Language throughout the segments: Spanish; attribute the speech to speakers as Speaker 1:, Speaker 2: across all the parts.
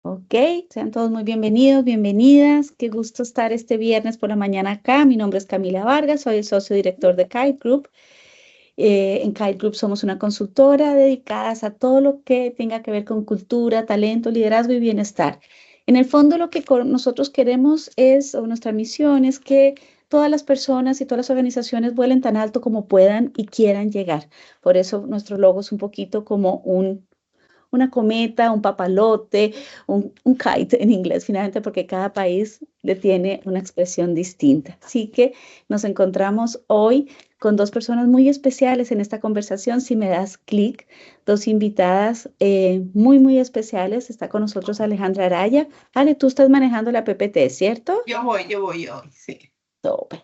Speaker 1: Ok, sean todos muy bienvenidos, bienvenidas. Qué gusto estar este viernes por la mañana acá. Mi nombre es Camila Vargas, soy el socio director de Kite Group. En Kite Group somos una consultora dedicada a todo lo que tenga que ver con cultura, talento, liderazgo y bienestar. En el fondo, lo que nosotros queremos es, o nuestra misión es que todas las personas y todas las organizaciones vuelen tan alto como puedan y quieran llegar. Por eso nuestro logo es un poquito como una cometa, un papalote, un kite en inglés, finalmente, porque cada país le tiene una expresión distinta. Así que nos encontramos hoy con dos personas muy especiales en esta conversación. Si me das clic, dos invitadas muy especiales. Está con nosotros Alejandra Araya. Ale, tú estás manejando la PPT, ¿cierto?
Speaker 2: Yo voy, sí.
Speaker 1: Top.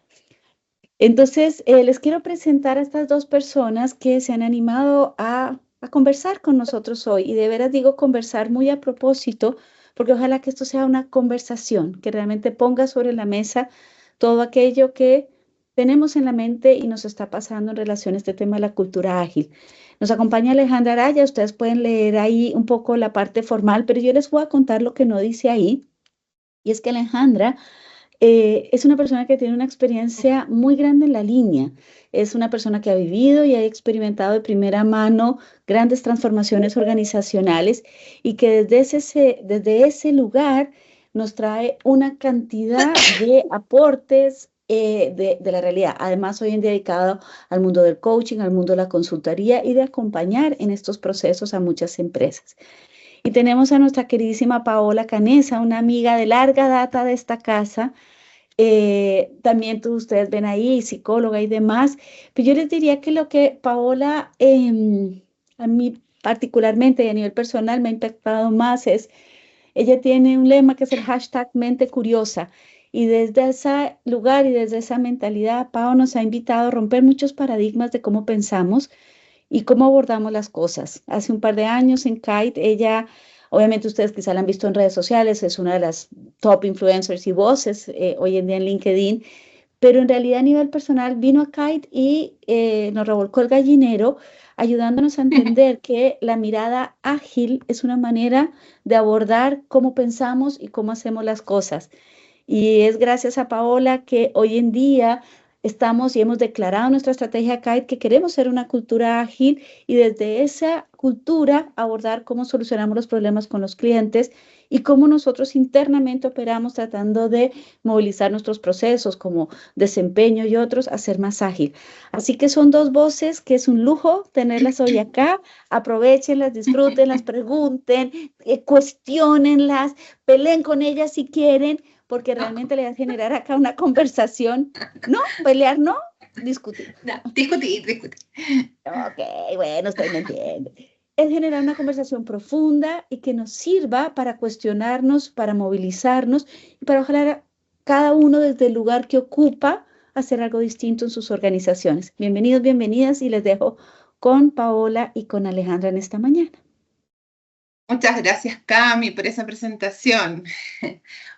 Speaker 1: Entonces, les quiero presentar a estas dos personas que se han animado a conversar con nosotros hoy. Y de veras digo conversar muy a propósito, porque ojalá que esto sea una conversación que realmente ponga sobre la mesa todo aquello que tenemos en la mente y nos está pasando en relación a este tema de la cultura ágil. Nos acompaña Alejandra Araya, ustedes pueden leer ahí un poco la parte formal, pero yo les voy a contar lo que no dice ahí. Y es que Alejandra es una persona que tiene una experiencia muy grande en la línea. Es una persona que ha vivido y ha experimentado de primera mano grandes transformaciones organizacionales y que desde ese lugar nos trae una cantidad de aportes de la realidad. Además, hoy en día dedicado al mundo del coaching, al mundo de la consultoría y de acompañar en estos procesos a muchas empresas. Y tenemos a nuestra queridísima Paola Canesa, una amiga de larga data de esta casa. También ustedes ven ahí, psicóloga y demás. Pero yo les diría que lo que Paola, a mí particularmente y a nivel personal me ha impactado más es, ella tiene un lema que es el hashtag mente curiosa. Y desde ese lugar y desde esa mentalidad, Pao nos ha invitado a romper muchos paradigmas de cómo pensamos y cómo abordamos las cosas. Hace un par de años en Kite, ella, obviamente ustedes quizá la han visto en redes sociales, es una de las top influencers y voces hoy en día en LinkedIn, pero en realidad a nivel personal vino a Kite y nos revolcó el gallinero, ayudándonos a entender que la mirada ágil es una manera de abordar cómo pensamos y cómo hacemos las cosas. Y es gracias a Paola que hoy en día estamos y hemos declarado nuestra estrategia Kite que queremos ser una cultura ágil y desde esa cultura abordar cómo solucionamos los problemas con los clientes y cómo nosotros internamente operamos tratando de movilizar nuestros procesos como desempeño y otros a ser más ágil. Así que son dos voces que es un lujo tenerlas hoy acá. Aprovechenlas, disfrútenlas, pregunten, cuestionenlas, peleen con ellas si quieren porque realmente le va a generar acá una conversación. No, pelear no, discutir.
Speaker 2: No, discutir.
Speaker 1: Ok, bueno, usted me entiende. Es generar una conversación profunda y que nos sirva para cuestionarnos, para movilizarnos y para ojalá cada uno desde el lugar que ocupa hacer algo distinto en sus organizaciones. Bienvenidos, bienvenidas y les dejo con Paola y con Alejandra en esta mañana.
Speaker 2: Muchas gracias, Cami, por esa presentación.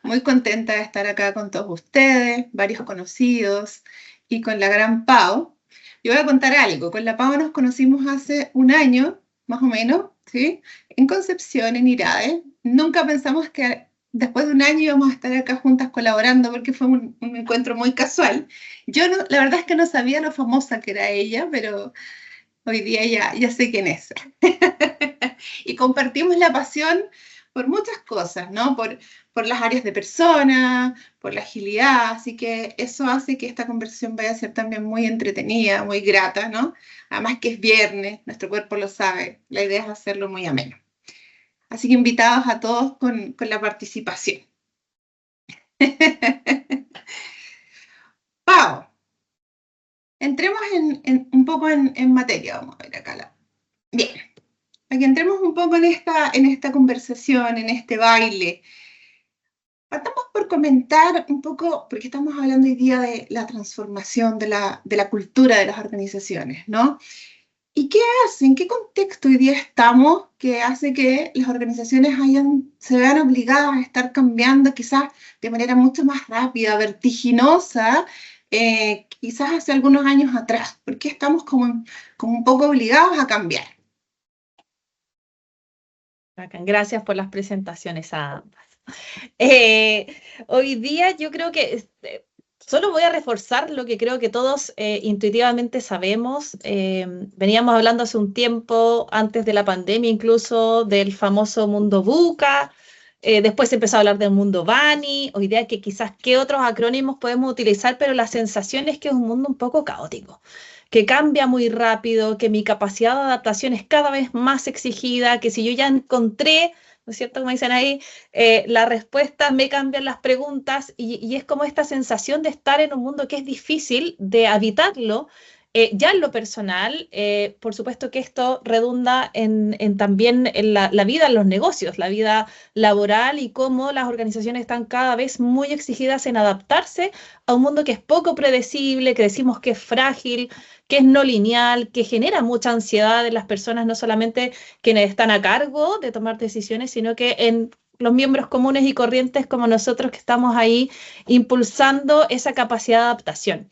Speaker 2: Muy contenta de estar acá con todos ustedes, varios conocidos, y con la gran Pau. Yo voy a contar algo. Con la Pau nos conocimos hace un año, más o menos, ¿sí? En Concepción, en Irade. Nunca pensamos que después de un año íbamos a estar acá juntas colaborando porque fue un encuentro muy casual. Yo no, la verdad es que no sabía lo famosa que era ella, pero hoy día ya sé quién es. Y compartimos la pasión por muchas cosas, ¿no? Por las áreas de persona, por la agilidad, así que eso hace que esta conversación vaya a ser también muy entretenida, muy grata, ¿no? Además que es viernes, nuestro cuerpo lo sabe, la idea es hacerlo muy ameno. Así que invitados a todos con la participación. Pau, entremos un poco en materia, vamos a ver acá. Bien, para que entremos un poco en esta conversación, en este baile. Partamos por comentar un poco, porque estamos hablando hoy día de la transformación de la cultura de las organizaciones, ¿no? ¿Y qué hace, en qué contexto hoy día estamos que hace que las organizaciones se vean obligadas a estar cambiando quizás de manera mucho más rápida, vertiginosa, quizás hace algunos años atrás? ¿Por qué estamos como un poco obligados a cambiar?
Speaker 3: Bacán. Gracias por las presentaciones a ambas. Hoy día yo creo que solo voy a reforzar lo que creo que todos intuitivamente sabemos. Veníamos hablando hace un tiempo, antes de la pandemia incluso, del famoso mundo VUCA. Después se empezó a hablar del mundo Bani. Hoy día que quizás qué otros acrónimos podemos utilizar, pero la sensación es que es un mundo un poco caótico, que cambia muy rápido, que mi capacidad de adaptación es cada vez más exigida, que si yo ya encontré, ¿no es cierto? Como dicen ahí, las respuestas me cambian las preguntas y es como esta sensación de estar en un mundo que es difícil de habitarlo. Ya en lo personal, por supuesto que esto redunda en también en la vida en los negocios, la vida laboral y cómo las organizaciones están cada vez muy exigidas en adaptarse a un mundo que es poco predecible, que decimos que es frágil, que es no lineal, que genera mucha ansiedad en las personas, no solamente quienes están a cargo de tomar decisiones, sino que en los miembros comunes y corrientes como nosotros que estamos ahí impulsando esa capacidad de adaptación.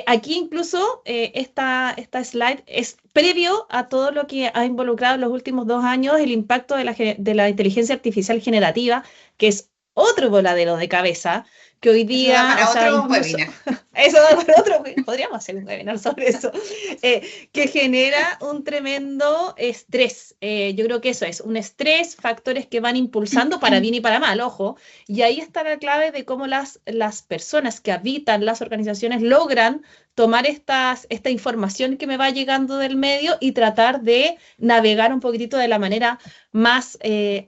Speaker 3: Aquí incluso esta slide es previo a todo lo que ha involucrado en los últimos 2 años el impacto de la inteligencia artificial generativa, que es otro voladero de cabeza, que hoy
Speaker 2: Eso da
Speaker 3: día,
Speaker 2: para
Speaker 3: o sea,
Speaker 2: otro
Speaker 3: incluso,
Speaker 2: webinar.
Speaker 3: eso da para otro, podríamos hacer un webinar sobre eso, que genera un tremendo estrés. Yo creo que eso es, un estrés, factores que van impulsando para bien y para mal, ojo, y ahí está la clave de cómo las personas que habitan las organizaciones logran tomar esta información que me va llegando del medio y tratar de navegar un poquitito de la manera más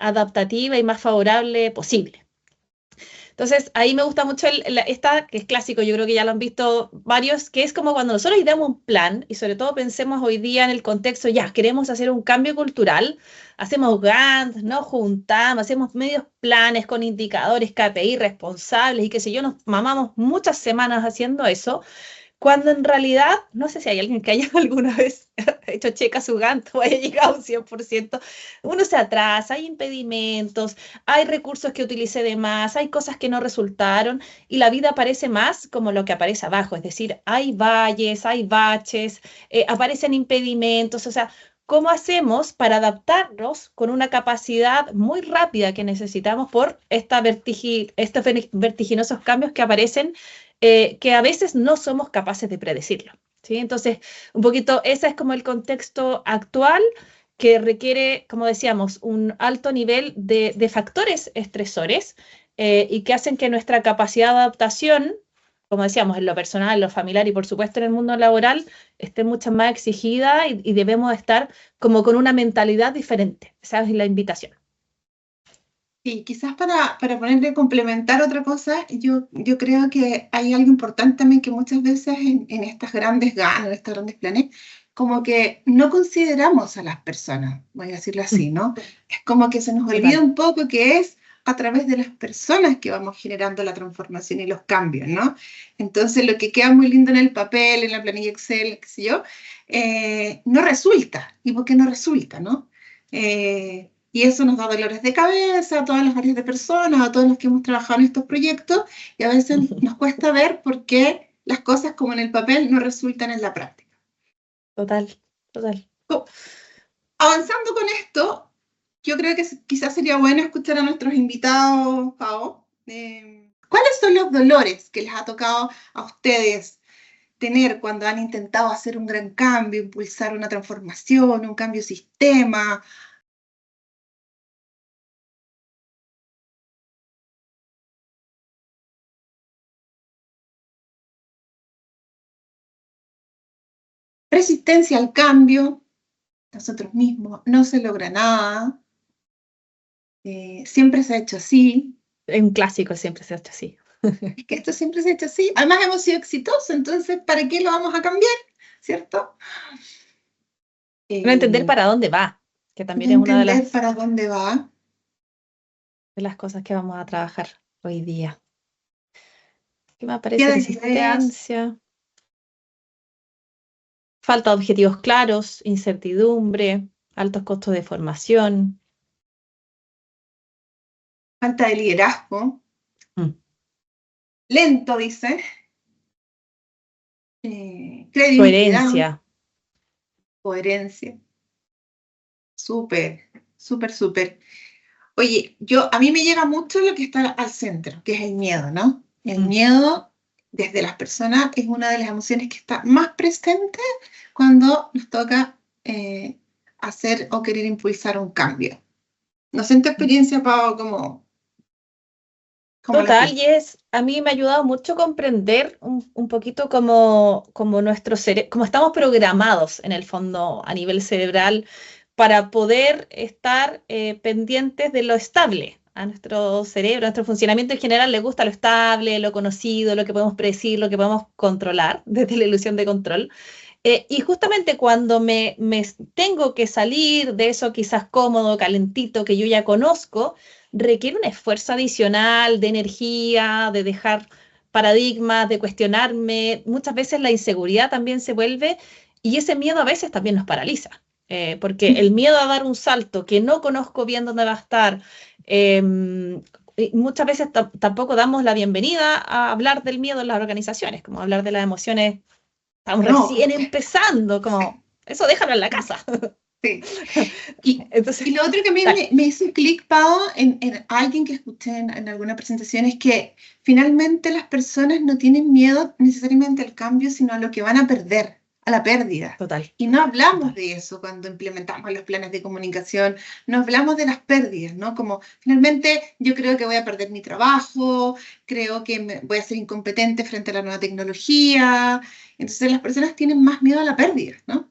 Speaker 3: adaptativa y más favorable posible. Entonces, ahí me gusta mucho esta, que es clásico, yo creo que ya lo han visto varios, que es como cuando nosotros ideamos un plan, y sobre todo pensemos hoy día en el contexto, ya, queremos hacer un cambio cultural, hacemos Gantt, nos juntamos, hacemos medios planes con indicadores, KPI responsables, y qué sé yo, nos mamamos muchas semanas haciendo eso, cuando en realidad, no sé si hay alguien que haya alguna vez hecho checa su Gantt o haya llegado a un 100%, uno se atrasa, hay impedimentos, hay recursos que utilicé de más, hay cosas que no resultaron y la vida aparece más como lo que aparece abajo, es decir, hay valles, hay baches, aparecen impedimentos, o sea, ¿cómo hacemos para adaptarnos con una capacidad muy rápida que necesitamos por estos vertiginosos cambios que aparecen, que a veces no somos capaces de predecirlo? ¿Sí? Entonces, un poquito, ese es como el contexto actual que requiere, como decíamos, un alto nivel de factores estresores y que hacen que nuestra capacidad de adaptación, como decíamos, en lo personal, en lo familiar y por supuesto en el mundo laboral, esté mucho más exigida y debemos estar como con una mentalidad diferente. Esa es la invitación.
Speaker 2: Y quizás para ponerle complementar otra cosa, yo creo que hay algo importante también que muchas veces en estas grandes ganas, en estos grandes planes, como que no consideramos a las personas, voy a decirlo así, ¿no? Es como que se nos olvida un poco que es a través de las personas que vamos generando la transformación y los cambios, ¿no? Entonces lo que queda muy lindo en el papel, en la planilla Excel, qué sé yo, no resulta. ¿Y por qué no resulta, no? Y eso nos da dolores de cabeza a todas las áreas de personas, a todos los que hemos trabajado en estos proyectos, y a veces nos cuesta ver por qué las cosas como en el papel no resultan en la práctica.
Speaker 3: Total.
Speaker 2: Avanzando con esto, yo creo que quizás sería bueno escuchar a nuestros invitados, Pao. ¿Cuáles son los dolores que les ha tocado a ustedes tener cuando han intentado hacer un gran cambio, impulsar una transformación, un cambio de sistema? Resistencia al cambio, nosotros mismos, no se logra nada, siempre se ha hecho así.
Speaker 3: Es un clásico, siempre se ha hecho así.
Speaker 2: Es que esto siempre se ha hecho así. Además hemos sido exitosos, entonces, ¿para qué lo vamos a cambiar? ¿Cierto?
Speaker 3: No entender para dónde va, que también es una
Speaker 2: Entender para dónde va.
Speaker 3: de las cosas que vamos a trabajar hoy día. ¿Qué me aparece?
Speaker 2: Quedan ideas.
Speaker 3: Resistencia. Falta de objetivos claros, incertidumbre, altos costos de formación.
Speaker 2: Falta de liderazgo. Lento, dice. Credibilidad.
Speaker 3: Coherencia.
Speaker 2: Coherencia. Súper súper, súper. Oye, a mí me llega mucho lo que está al centro, que es el miedo, ¿no? El miedo, desde las personas, es una de las emociones que está más presente cuando nos toca hacer o querer impulsar un cambio. No sé en tu experiencia, Pau, cómo lo
Speaker 3: Total,
Speaker 2: sientes.
Speaker 3: a mí me ha ayudado mucho a comprender un poquito como nuestro cerebro, cómo estamos programados en el fondo a nivel cerebral para poder estar pendientes de lo estable. A nuestro cerebro, a nuestro funcionamiento en general le gusta lo estable, lo conocido, lo que podemos predecir, lo que podemos controlar, desde la ilusión de control. Y justamente cuando me tengo que salir de eso quizás cómodo, calentito, que yo ya conozco, requiere un esfuerzo adicional de energía, de dejar paradigmas, de cuestionarme. Muchas veces la inseguridad también se vuelve y ese miedo a veces también nos paraliza. Porque el miedo a dar un salto que no conozco bien dónde va a estar, y muchas veces tampoco damos la bienvenida a hablar del miedo en las organizaciones, como hablar de las emociones. Estamos
Speaker 2: No,
Speaker 3: recién empezando, como, eso déjalo en la casa.
Speaker 2: sí. Y
Speaker 3: Entonces,
Speaker 2: lo otro que a mí
Speaker 3: dale.
Speaker 2: me hizo clic, Pau, en alguien que escuché en alguna presentación, es que finalmente las personas no tienen miedo necesariamente al cambio, sino a lo que van a perder, a la pérdida.
Speaker 3: Total,
Speaker 2: Y no hablamos
Speaker 3: total.
Speaker 2: de eso cuando implementamos los planes de comunicación, no hablamos de las pérdidas, ¿no? Como finalmente yo creo que voy a perder mi trabajo, creo que voy a ser incompetente frente a la nueva tecnología. Entonces las personas tienen más miedo a la pérdida, ¿no?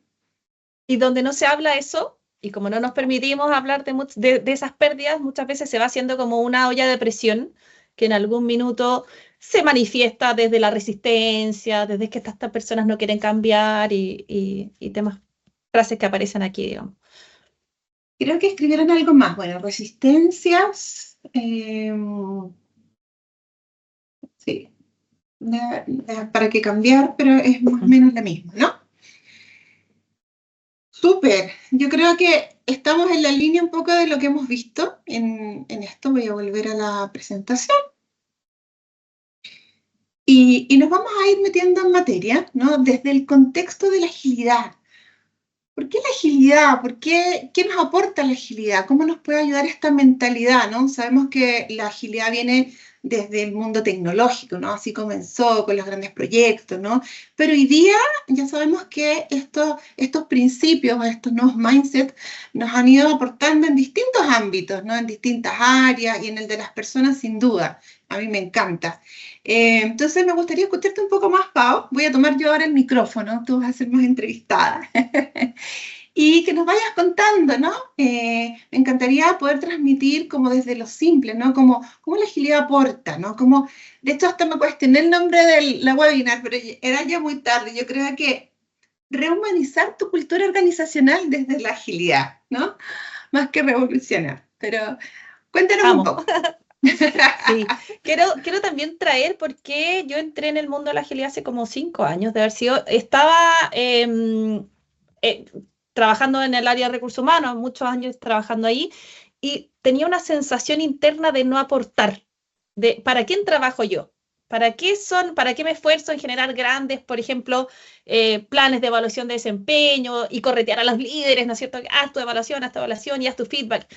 Speaker 3: Y donde no se habla eso, y como no nos permitimos hablar de esas pérdidas, muchas veces se va haciendo como una olla de presión que en algún minuto se manifiesta desde la resistencia, desde que estas personas no quieren cambiar y temas, frases que aparecen aquí, digamos.
Speaker 2: Creo que escribieron algo más. Bueno, resistencias. Sí, para qué cambiar, pero es más o menos lo mismo, ¿no? Súper. Yo creo que estamos en la línea un poco de lo que hemos visto en esto. Voy a volver a la presentación. Y nos vamos a ir metiendo en materia, ¿no? Desde el contexto de la agilidad. ¿Por qué la agilidad? ¿Qué nos aporta la agilidad? ¿Cómo nos puede ayudar esta mentalidad, ¿no? Sabemos que la agilidad viene desde el mundo tecnológico, ¿no? Así comenzó con los grandes proyectos, ¿no? Pero hoy día ya sabemos que estos principios, estos nuevos mindsets nos han ido aportando en distintos ámbitos, ¿no? En distintas áreas y en el de las personas sin duda. A mí me encanta. Entonces me gustaría escucharte un poco más, Pau. Voy a tomar yo ahora el micrófono, tú vas a ser más entrevistada. Y que nos vayas contando, ¿no? Me encantaría poder transmitir como desde lo simple, ¿no? Como la agilidad aporta, ¿no? Como, de hecho, hasta me cuestioné el nombre de la webinar, pero era ya muy tarde. Yo creo que rehumanizar tu cultura organizacional desde la agilidad, ¿no? Más que revolucionar. Pero cuéntanos un
Speaker 3: Vamos.
Speaker 2: poco.
Speaker 3: Sí, quiero también traer porque yo entré en el mundo de la agilidad hace como 5 años de haber sido, estaba eh, trabajando en el área de recursos humanos, muchos años trabajando ahí, y tenía una sensación interna de no aportar, de ¿para quién trabajo yo? ¿Para qué me esfuerzo en generar grandes, por ejemplo, planes de evaluación de desempeño y corretear a los líderes, ¿no es cierto? Haz tu evaluación y haz tu feedback.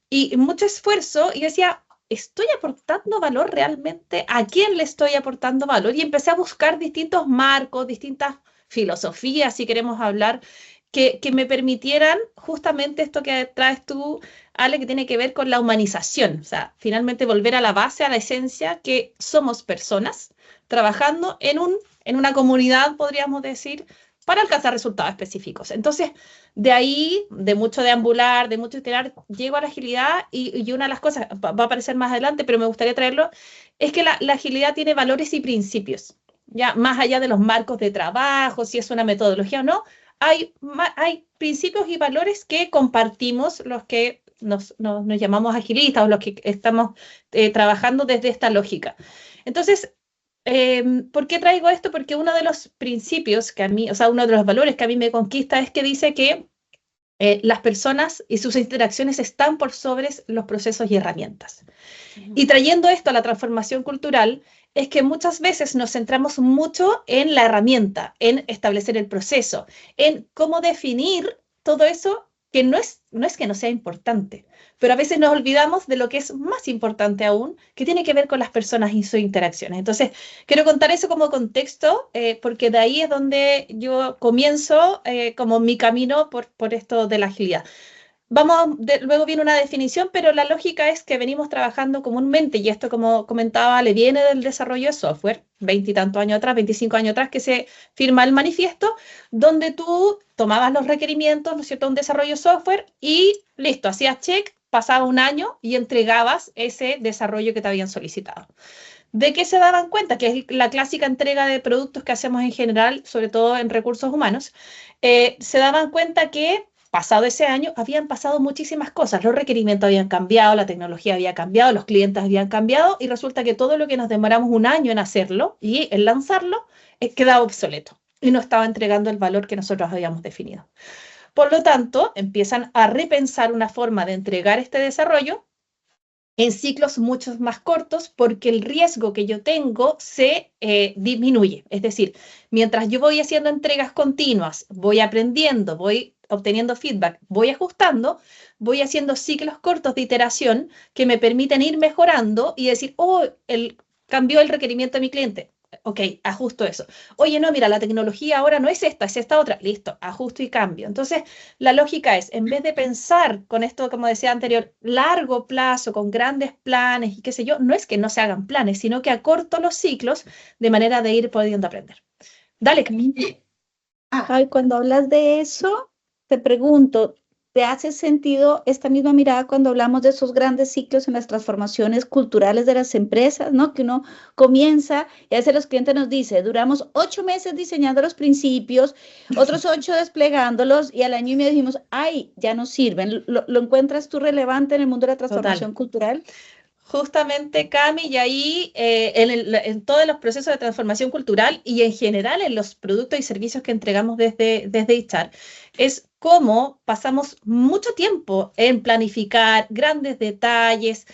Speaker 3: Y mucho esfuerzo, y yo decía, ¿estoy aportando valor realmente? ¿A quién le estoy aportando valor? Y empecé a buscar distintos marcos, distintas filosofías, si queremos hablar, que me permitieran justamente esto que traes tú, Ale, que tiene que ver con la humanización. O sea, finalmente volver a la base, a la esencia, que somos personas trabajando en una comunidad, podríamos decir, para alcanzar resultados específicos. Entonces, de ahí, de mucho deambular, de mucho itinerar, llego a la agilidad y una de las cosas, va a aparecer más adelante, pero me gustaría traerlo, es que la agilidad tiene valores y principios, ya más allá de los marcos de trabajo, si es una metodología o no, hay principios y valores que compartimos los que nos llamamos agilistas o los que estamos trabajando desde esta lógica. Entonces, ¿por qué traigo esto? Porque uno de los principios que a mí, o sea, uno de los valores que a mí me conquista es que dice que las personas y sus interacciones están por sobre los procesos y herramientas. Y trayendo esto a la transformación cultural, es que muchas veces nos centramos mucho en la herramienta, en establecer el proceso, en cómo definir todo eso que no es que no sea importante, pero a veces nos olvidamos de lo que es más importante aún, que tiene que ver con las personas y sus interacciones. Entonces, quiero contar eso como contexto, porque de ahí es donde yo comienzo como mi camino por esto de la agilidad. Luego viene una definición, pero la lógica es que venimos trabajando comúnmente, y esto, como comentaba, le viene del desarrollo de software, 20 y tantos años atrás, 25 años atrás, que se firma el manifiesto, donde tú tomabas los requerimientos, ¿no es cierto?, un desarrollo de software y listo, hacías check, pasaba un año y entregabas ese desarrollo que te habían solicitado. ¿De qué se daban cuenta? Que es la clásica entrega de productos que hacemos en general, sobre todo en recursos humanos. Se daban cuenta que pasado ese año habían pasado muchísimas cosas. Los requerimientos habían cambiado, la tecnología había cambiado, los clientes habían cambiado y resulta que todo lo que nos demoramos un año en hacerlo y en lanzarlo quedaba obsoleto y no estaba entregando el valor que nosotros habíamos definido. Por lo tanto, empiezan a repensar una forma de entregar este desarrollo en ciclos mucho más cortos, porque el riesgo que yo tengo se disminuye. Es decir, mientras yo voy haciendo entregas continuas, voy aprendiendo, voy obteniendo feedback, voy ajustando, voy haciendo ciclos cortos de iteración que me permiten ir mejorando y decir, oh, cambió el requerimiento de mi cliente. Ok, ajusto eso. Oye, no, mira, la tecnología ahora no es esta otra. Listo, ajusto y cambio. Entonces, la lógica es, en vez de pensar con esto, como decía anterior, largo plazo, con grandes planes y qué sé yo, no es que no se hagan planes, sino que acorto los ciclos de manera de ir pudiendo aprender. Dale, Camila.
Speaker 1: Ay, cuando hablas de eso, te pregunto, ¿te hace sentido esta misma mirada cuando hablamos de esos grandes ciclos en las transformaciones culturales de las empresas, ¿no? Que uno comienza y a veces los clientes nos dicen, duramos 8 meses diseñando los principios, otros 8 desplegándolos y al año y medio dijimos, ay, ya no sirven. ¿Lo encuentras tú relevante en el mundo de la transformación cultural?
Speaker 3: Justamente, Cami, y ahí en todos los procesos de transformación cultural y en general en los productos y servicios que entregamos desde HR, es cómo pasamos mucho tiempo en planificar grandes detalles,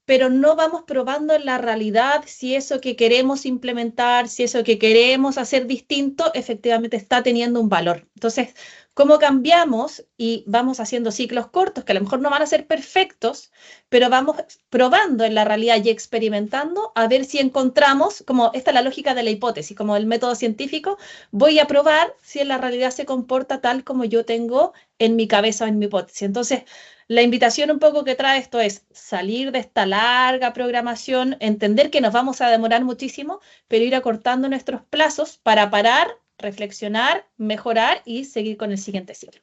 Speaker 3: pero no vamos probando en la realidad si eso que queremos implementar, si eso que queremos hacer distinto, efectivamente está teniendo un valor. Entonces, ¿cómo cambiamos? Y vamos haciendo ciclos cortos, que a lo mejor no van a ser perfectos, pero vamos probando en la realidad y experimentando a ver si encontramos, como esta es la lógica de la hipótesis, como el método científico, voy a probar si en la realidad se comporta tal como yo tengo en mi cabeza o en mi hipótesis. Entonces, la invitación un poco que trae esto es salir de esta larga programación, entender que nos vamos a demorar muchísimo, pero ir acortando nuestros plazos para parar, reflexionar, mejorar y seguir con el siguiente ciclo.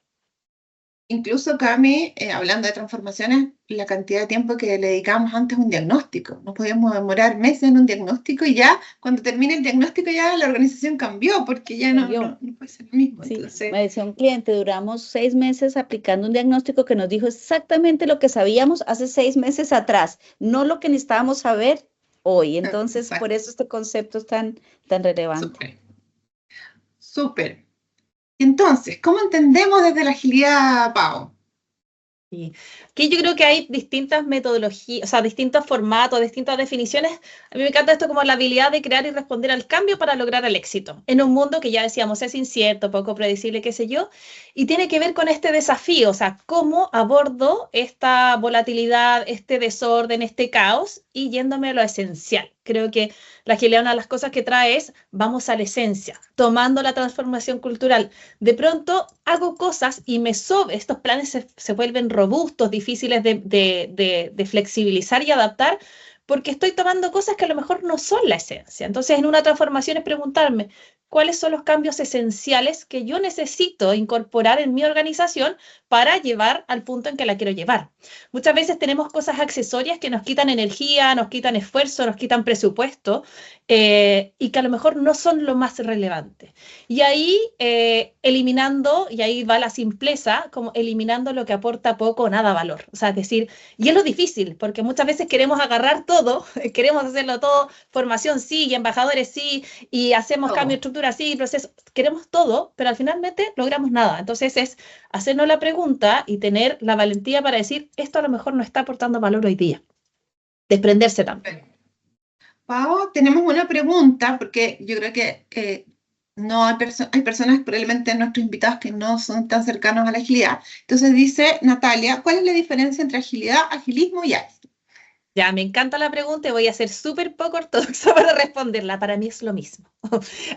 Speaker 2: Incluso, Cami, hablando de transformaciones, la cantidad de tiempo que le dedicábamos antes a un diagnóstico. Nos podíamos demorar meses en un diagnóstico y ya cuando termine el diagnóstico ya la organización cambió porque ya no puede ser lo mismo.
Speaker 1: Sí,
Speaker 2: entonces,
Speaker 1: me decía un cliente, duramos 6 meses aplicando un diagnóstico que nos dijo exactamente lo que sabíamos hace 6 meses atrás, no lo que necesitábamos saber hoy. Entonces, por eso este concepto es tan relevante.
Speaker 2: Súper. Entonces, ¿cómo entendemos desde la agilidad, Pau?
Speaker 3: Sí. Aquí yo creo que hay distintas metodologías, o sea, distintos formatos, distintas definiciones. A mí me encanta esto como la habilidad de crear y responder al cambio para lograr el éxito. En un mundo que ya decíamos es incierto, poco predecible, qué sé yo, y tiene que ver con este desafío, o sea, cómo abordo esta volatilidad, este desorden, este caos y yéndome a lo esencial. Creo que la agilidad, una de las cosas que trae es, vamos a la esencia, tomando la transformación cultural. De pronto hago cosas y estos planes se vuelven robustos, difíciles de flexibilizar y adaptar, porque estoy tomando cosas que a lo mejor no son la esencia. Entonces, en una transformación es preguntarme, ¿cuáles son los cambios esenciales que yo necesito incorporar en mi organización para llevar al punto en que la quiero llevar? Muchas veces tenemos cosas accesorias que nos quitan energía, nos quitan esfuerzo, nos quitan presupuesto y que a lo mejor no son lo más relevante. Y ahí eliminando, y ahí va la simpleza, como eliminando lo que aporta poco o nada valor. O sea, es decir, y es lo difícil, porque muchas veces queremos agarrar todo, queremos hacerlo todo, formación sí, y embajadores sí, y hacemos cambio de estructura sí, proceso, queremos todo, pero al finalmente logramos nada. Entonces es hacernos la pregunta y tener la valentía para decir, esto a lo mejor no está aportando valor hoy día. Desprenderse también.
Speaker 2: Pau, tenemos una pregunta, porque yo creo que No, hay personas, probablemente nuestros invitados, que no son tan cercanos a la agilidad. Entonces dice Natalia, ¿cuál es la diferencia entre agilidad, agilismo y ágil?
Speaker 3: Ya, me encanta la pregunta y voy a ser súper poco ortodoxa para responderla. Para mí es lo mismo.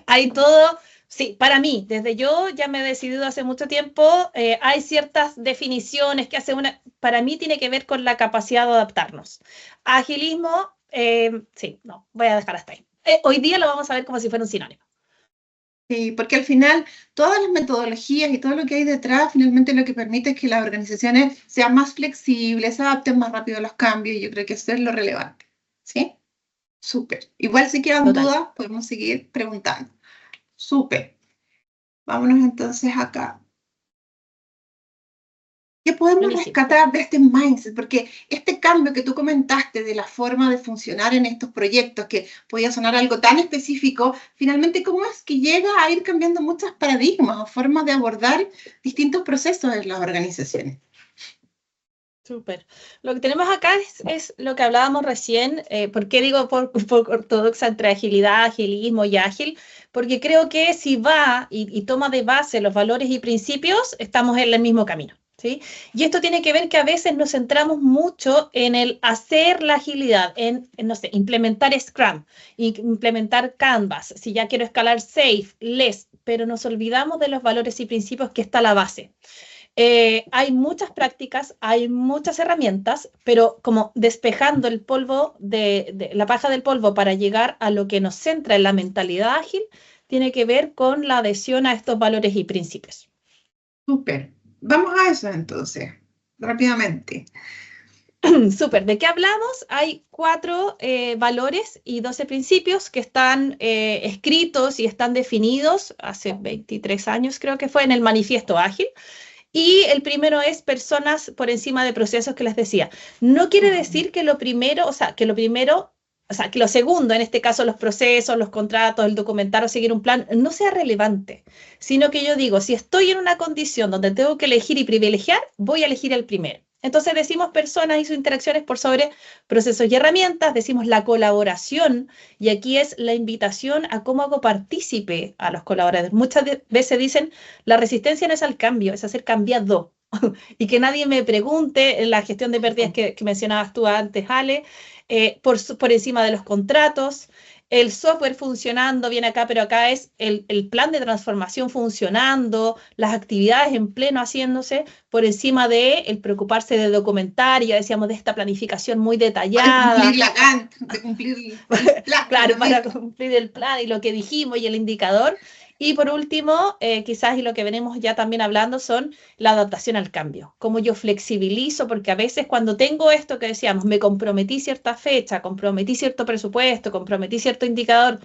Speaker 3: Hay todo, sí, para mí, desde yo ya me he decidido hace mucho tiempo, hay ciertas definiciones que hace una, para mí tiene que ver con la capacidad de adaptarnos. Agilismo, sí, no, voy a dejar hasta ahí. Hoy día lo vamos a ver como si fuera un sinónimo.
Speaker 2: Sí, porque al final todas las metodologías y todo lo que hay detrás finalmente lo que permite es que las organizaciones sean más flexibles, se adapten más rápido a los cambios, y yo creo que eso es lo relevante. ¿Sí? Súper. Igual si quedan
Speaker 3: Total.
Speaker 2: dudas, podemos seguir preguntando. Súper. Vámonos entonces acá. ¿Qué podemos
Speaker 3: Buenísimo.
Speaker 2: rescatar de este mindset? Porque este cambio que tú comentaste de la forma de funcionar en estos proyectos, que podía sonar algo tan específico, finalmente, ¿cómo es que llega a ir cambiando muchos paradigmas o formas de abordar distintos procesos en las organizaciones?
Speaker 3: Súper. Lo que tenemos acá es lo que hablábamos recién. ¿Por qué digo por ortodoxa entre agilidad, agilismo y ágil? Porque creo que si va y toma de base los valores y principios, estamos en el mismo camino. ¿Sí? Y esto tiene que ver que a veces nos centramos mucho en el hacer la agilidad, no sé, implementar Scrum, implementar Canvas, si ya quiero escalar Safe, Less, pero nos olvidamos de los valores y principios que está la base. Hay muchas prácticas, hay muchas herramientas, pero como despejando el polvo de la paja del polvo para llegar a lo que nos centra en la mentalidad ágil, tiene que ver con la adhesión a estos valores y principios.
Speaker 2: Súper. Vamos a eso entonces, rápidamente.
Speaker 3: Súper, ¿de qué hablamos? Hay 4 valores y 12 principios que están escritos y están definidos hace 23 años, creo que fue, en el Manifiesto Ágil. Y el primero es personas por encima de procesos, que les decía. No quiere decir que lo primero, que lo segundo, en este caso los procesos, los contratos, el documentar o seguir un plan, no sea relevante, sino que yo digo, si estoy en una condición donde tengo que elegir y privilegiar, voy a elegir el primero. Entonces decimos personas y sus interacciones por sobre procesos y herramientas, decimos la colaboración, y aquí es la invitación a cómo hago partícipe a los colaboradores. Muchas veces dicen, la resistencia no es al cambio, es a ser cambiado. Y que nadie me pregunte en la gestión de pérdidas que mencionabas tú antes, Ale, por encima de los contratos, el software funcionando bien acá, pero acá es el plan de transformación funcionando, las actividades en pleno haciéndose, por encima de el preocuparse de documentar, ya decíamos, de esta planificación muy detallada.
Speaker 2: De cumplir la Gantt, de cumplir el plan.
Speaker 3: Claro, para cumplir el plan y lo que dijimos y el indicador. Y por último, quizás y lo que venimos ya también hablando son la adaptación al cambio. Cómo yo flexibilizo, porque a veces cuando tengo esto que decíamos, me comprometí cierta fecha, comprometí cierto presupuesto, comprometí cierto indicador,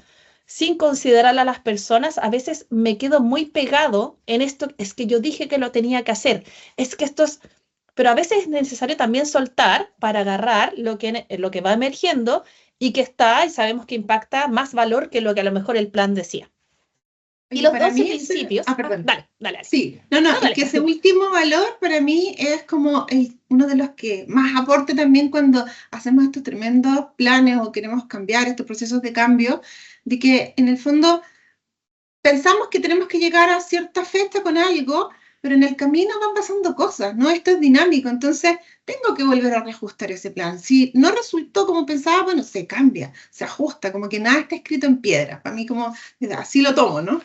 Speaker 3: sin considerar a las personas, a veces me quedo muy pegado en esto, es que yo dije que lo tenía que hacer, es que esto es... Pero a veces es necesario también soltar para agarrar lo que va emergiendo y que está, y sabemos que impacta más valor que lo que a lo mejor el plan decía. Y
Speaker 2: Oye,
Speaker 3: los
Speaker 2: para
Speaker 3: 12
Speaker 2: mí
Speaker 3: principios.
Speaker 2: perdón.
Speaker 3: Dale, dale, dale.
Speaker 2: Sí, no,
Speaker 3: No,
Speaker 2: es
Speaker 3: dale.
Speaker 2: que ese último valor para mí es como uno de los que más aporta también cuando hacemos estos tremendos planes o queremos cambiar estos procesos de cambio, de que en el fondo pensamos que tenemos que llegar a cierta fecha con algo, pero en el camino van pasando cosas, ¿no? Esto es dinámico, entonces tengo que volver a reajustar ese plan. Si no resultó como pensaba, bueno, se cambia, se ajusta, como que nada está escrito en piedra. Para mí como, así lo tomo, ¿no?
Speaker 3: Me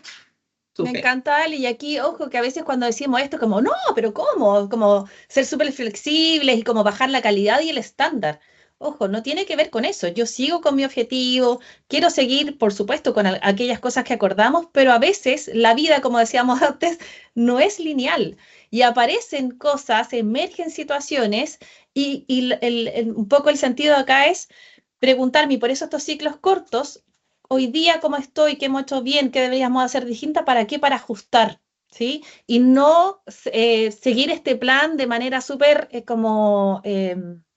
Speaker 2: Súper.
Speaker 3: encanta, Ale, y aquí, ojo, que a veces cuando decimos esto, como, no, pero ¿cómo? Como ser súper flexibles y como bajar la calidad y el estándar. Ojo, no tiene que ver con eso. Yo sigo con mi objetivo, quiero seguir, por supuesto, con aquellas cosas que acordamos, pero a veces la vida, como decíamos antes, no es lineal. Y aparecen cosas, emergen situaciones, y un poco el sentido acá es preguntarme, y por eso estos ciclos cortos, hoy día cómo estoy, qué hemos hecho bien, qué deberíamos hacer distinta, ¿para qué? Para ajustar, ¿sí? Y no seguir este plan de manera súper como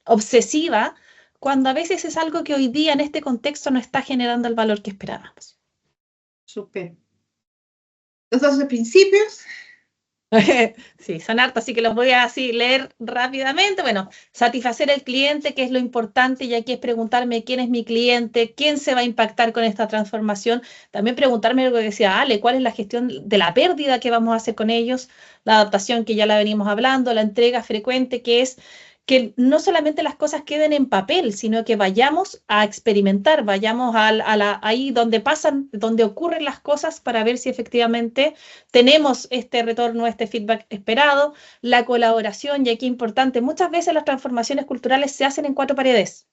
Speaker 3: obsesiva, cuando a veces es algo que hoy día en este contexto no está generando el valor que esperábamos.
Speaker 2: Súper. Los 12 principios.
Speaker 3: Sí, son hartos, así que los voy a así leer rápidamente. Bueno, satisfacer al cliente, que es lo importante, y aquí es preguntarme quién es mi cliente, quién se va a impactar con esta transformación. También preguntarme lo que decía Ale, cuál es la gestión de la pérdida que vamos a hacer con ellos, la adaptación que ya la venimos hablando, la entrega frecuente, que es que no solamente las cosas queden en papel, sino que vayamos a experimentar, vayamos ahí donde pasan, donde ocurren las cosas para ver si efectivamente tenemos este retorno, este feedback esperado, la colaboración, y aquí importante, muchas veces las transformaciones culturales se hacen en 4 paredes.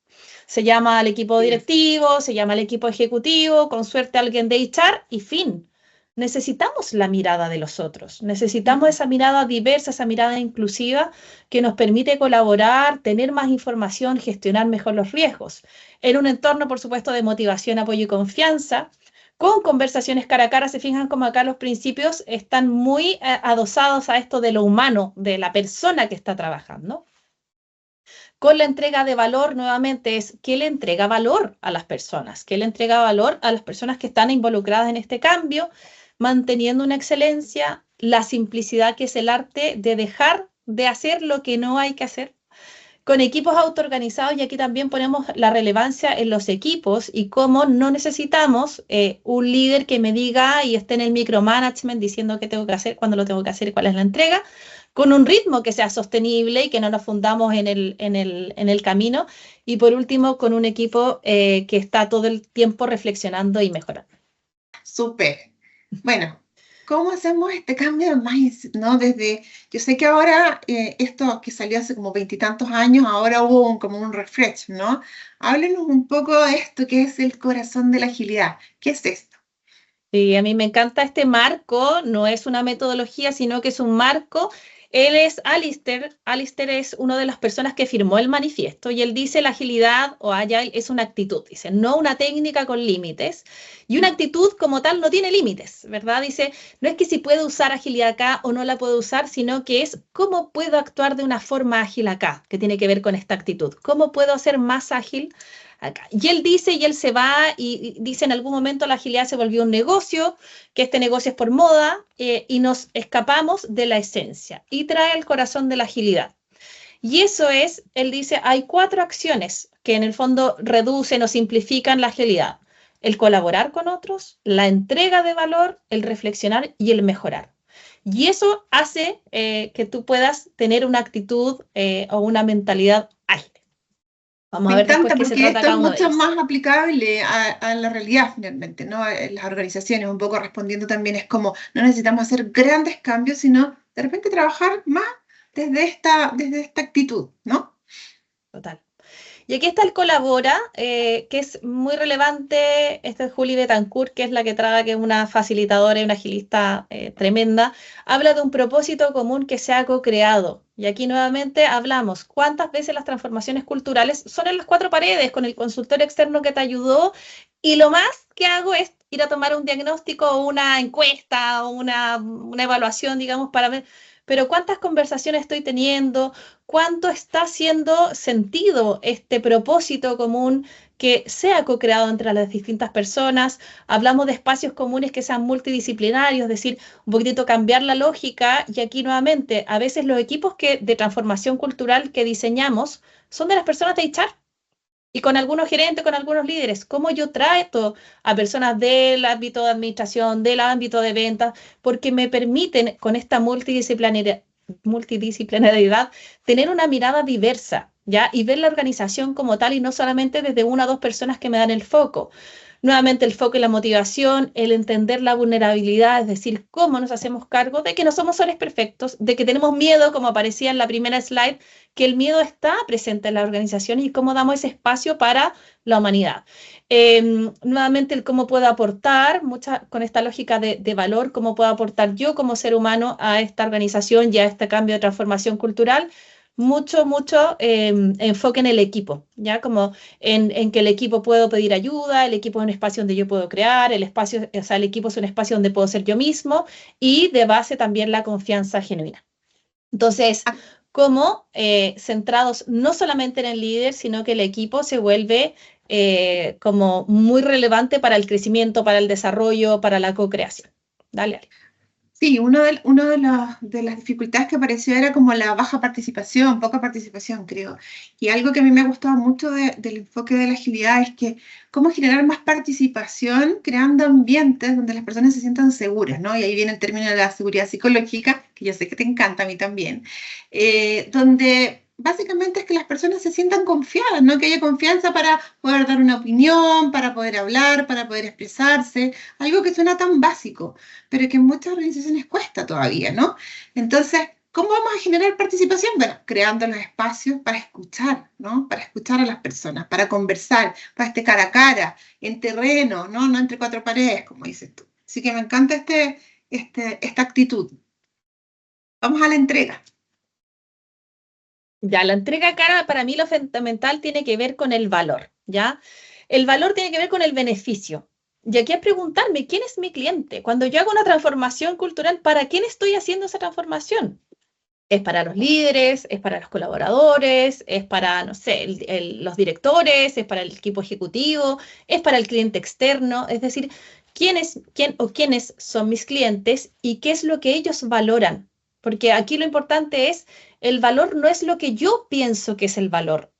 Speaker 3: Se llama al equipo directivo, se llama al equipo ejecutivo, con suerte alguien de HR y fin. Necesitamos la mirada de los otros, necesitamos esa mirada diversa, esa mirada inclusiva que nos permite colaborar, tener más información, gestionar mejor los riesgos. En un entorno, por supuesto, de motivación, apoyo y confianza, con conversaciones cara a cara. Se fijan como acá los principios están muy adosados a esto de lo humano, de la persona que está trabajando. Con la entrega de valor, nuevamente, es ¿qué le entrega valor a las personas? ¿Qué le entrega valor a las personas que están involucradas en este cambio? Manteniendo una excelencia, la simplicidad, que es el arte de dejar de hacer lo que no hay que hacer, con equipos autoorganizados, y aquí también ponemos la relevancia en los equipos y cómo no necesitamos un líder que me diga y esté en el micromanagement diciendo qué tengo que hacer, cuándo lo tengo que hacer y cuál es la entrega, con un ritmo que sea sostenible y que no nos fundamos en el camino, y por último, con un equipo que está todo el tiempo reflexionando y mejorando.
Speaker 2: Súper. Bueno, ¿cómo hacemos este cambio de mindset, no? Yo sé que ahora esto que salió hace como 20 y tantos años, ahora hubo como un refresh, ¿no? Háblenos un poco de esto que es el corazón de la agilidad. ¿Qué es esto?
Speaker 3: Sí, a mí me encanta este marco, no es una metodología, sino que es un marco. Él es Alistair. Alistair es una de las personas que firmó el manifiesto, y él dice la agilidad o agile es una actitud, dice, no una técnica con límites, y una actitud como tal no tiene límites, ¿verdad? Dice, no es que si puedo usar agilidad acá o no la puedo usar, sino que es cómo puedo actuar de una forma ágil acá, que tiene que ver con esta actitud, cómo puedo ser más ágil acá. Y él dice, y él se va, y dice en algún momento la agilidad se volvió un negocio, que este negocio es por moda, y nos escapamos de la esencia, y trae el corazón de la agilidad. Y eso es, él dice, hay 4 acciones que en el fondo reducen o simplifican la agilidad: el colaborar con otros, la entrega de valor, el reflexionar y el mejorar. Y eso hace que tú puedas tener una actitud o una mentalidad ágil. Vamos
Speaker 2: Me
Speaker 3: a ver
Speaker 2: encanta
Speaker 3: después qué se
Speaker 2: porque
Speaker 3: trata
Speaker 2: esto es
Speaker 3: cada uno de
Speaker 2: mucho
Speaker 3: ellos.
Speaker 2: más aplicable a la realidad finalmente, ¿no? Las organizaciones, un poco respondiendo también, es como no necesitamos hacer grandes cambios, sino de repente trabajar más desde esta actitud, ¿no?
Speaker 3: Total. Y aquí está el colabora, que es muy relevante. Esta es Julie Betancourt, que es la que trae, que es una facilitadora y una agilista tremenda. Habla de un propósito común que se ha co-creado. Y aquí nuevamente hablamos cuántas veces las transformaciones culturales son en las 4 paredes, con el consultor externo que te ayudó, y lo más que hago es ir a tomar un diagnóstico o una encuesta o una evaluación, digamos, para ver, pero cuántas conversaciones estoy teniendo, cuánto está haciendo sentido este propósito común que sea co-creado entre las distintas personas. Hablamos de espacios comunes que sean multidisciplinarios, es decir, un poquitito cambiar la lógica. Y aquí nuevamente, a veces los equipos de transformación cultural que diseñamos son de las personas de HR, y con algunos gerentes, con algunos líderes, cómo yo trato a personas del ámbito de administración, del ámbito de ventas, porque me permiten con esta multidisciplinariedad tener una mirada diversa, ¿ya? Y ver la organización como tal, y no solamente desde 1 o 2 personas que me dan el foco. Nuevamente el foco y la motivación, el entender la vulnerabilidad, es decir, cómo nos hacemos cargo de que no somos seres perfectos, de que tenemos miedo, como aparecía en la primera slide, que el miedo está presente en la organización, y cómo damos ese espacio para la humanidad. Nuevamente el cómo puedo aportar, con esta lógica de valor, cómo puedo aportar yo como ser humano a esta organización y a este cambio de transformación cultural. Mucho enfoque en el equipo, ¿ya? Como en que el equipo puedo pedir ayuda, el equipo es un espacio donde yo puedo crear, el equipo es un espacio donde puedo ser yo mismo, y de base también la confianza genuina. Entonces, como centrados no solamente en el líder, sino que el equipo se vuelve como muy relevante para el crecimiento, para el desarrollo, para la co-creación. Dale, Ale.
Speaker 2: Sí, de las dificultades que apareció era como la baja participación, poca participación, creo. Y algo que a mí me ha gustado mucho del enfoque de la agilidad es que cómo generar más participación creando ambientes donde las personas se sientan seguras, ¿no? Y ahí viene el término de la seguridad psicológica, que yo sé que te encanta, a mí también, donde básicamente es que las personas se sientan confiadas, ¿no? Que haya confianza para poder dar una opinión, para poder hablar, para poder expresarse, algo que suena tan básico pero que en muchas organizaciones cuesta todavía, ¿no? Entonces, ¿cómo vamos a generar participación? Bueno, creando los espacios para escuchar, ¿no? Para escuchar a las personas, para conversar, para este cara a cara, en terreno, ¿no? No entre cuatro paredes, como dices tú. Así que me encanta esta actitud. Vamos a la entrega.
Speaker 3: Ya, la entrega cara, para mí lo fundamental tiene que ver con el valor, ¿ya? El valor tiene que ver con el beneficio. Y aquí es preguntarme, ¿quién es mi cliente? Cuando yo hago una transformación cultural, ¿para quién estoy haciendo esa transformación? ¿Es para los líderes? ¿Es para los colaboradores? ¿Es para, no sé, los directores? ¿Es para el equipo ejecutivo? ¿Es para el cliente externo? Es decir, ¿quiénes son mis clientes y qué es lo que ellos valoran? Porque aquí lo importante es, el valor no es lo que yo pienso que es el valor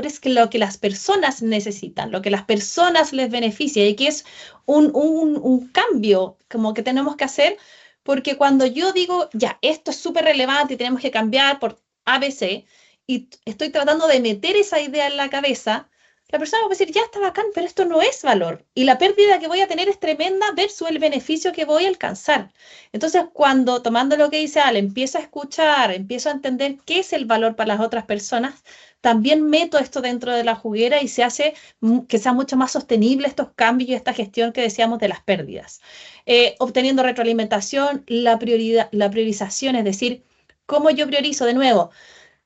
Speaker 3: es que lo que las personas necesitan, lo que las personas les beneficia y que es un cambio como que tenemos que hacer porque cuando yo digo, ya, esto es súper relevante y tenemos que cambiar por ABC, y estoy tratando de meter esa idea en la cabeza, la persona va a decir, ya está bacán, pero esto no es valor. Y la pérdida que voy a tener es tremenda versus el beneficio que voy a alcanzar. Entonces, cuando tomando lo que dice Ale, empiezo a escuchar, empiezo a entender qué es el valor para las otras personas, también meto esto dentro de la juguera y se hace que sea mucho más sostenible estos cambios y esta gestión que decíamos de las pérdidas. Obteniendo retroalimentación, la priorización, es decir, cómo yo priorizo de nuevo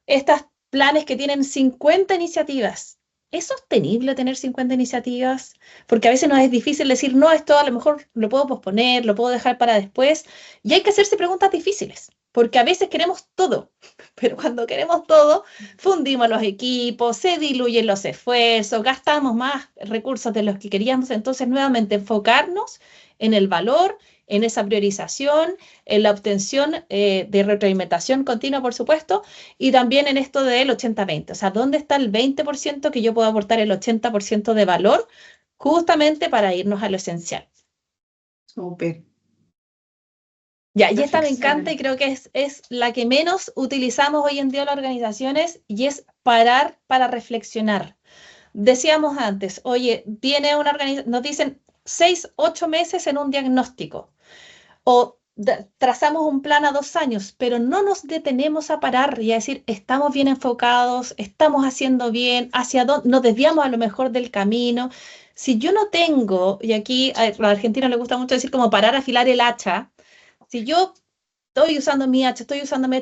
Speaker 3: estos planes que tienen 50 iniciativas. ¿Es sostenible tener 50 iniciativas? Porque a veces nos es difícil decir, no, esto a lo mejor lo puedo posponer, lo puedo dejar para después. Y hay que hacerse preguntas difíciles, porque a veces queremos todo, pero cuando queremos todo, fundimos los equipos, se diluyen los esfuerzos, gastamos más recursos de los que queríamos. Entonces, nuevamente, enfocarnos en el valor, en esa priorización, en la obtención de retroalimentación continua, por supuesto, y también en esto del 80-20, o sea, ¿dónde está el 20% que yo puedo aportar el 80% de valor justamente para irnos a lo esencial?
Speaker 2: Súper.
Speaker 3: Ya, y esta me
Speaker 2: Reflexionen.
Speaker 3: encanta y creo que es la que menos utilizamos hoy en día en las organizaciones y es parar para reflexionar. Decíamos antes, oye, viene una organización, nos dicen 6, 8 meses en un diagnóstico o trazamos un plan a 2 años, pero no nos detenemos a parar y a decir, estamos bien enfocados, estamos haciendo bien, hacia dónde, nos desviamos a lo mejor del camino. Si yo no tengo, y aquí a los argentinos les gusta mucho decir como parar a afilar el hacha, si yo estoy usando mi hacha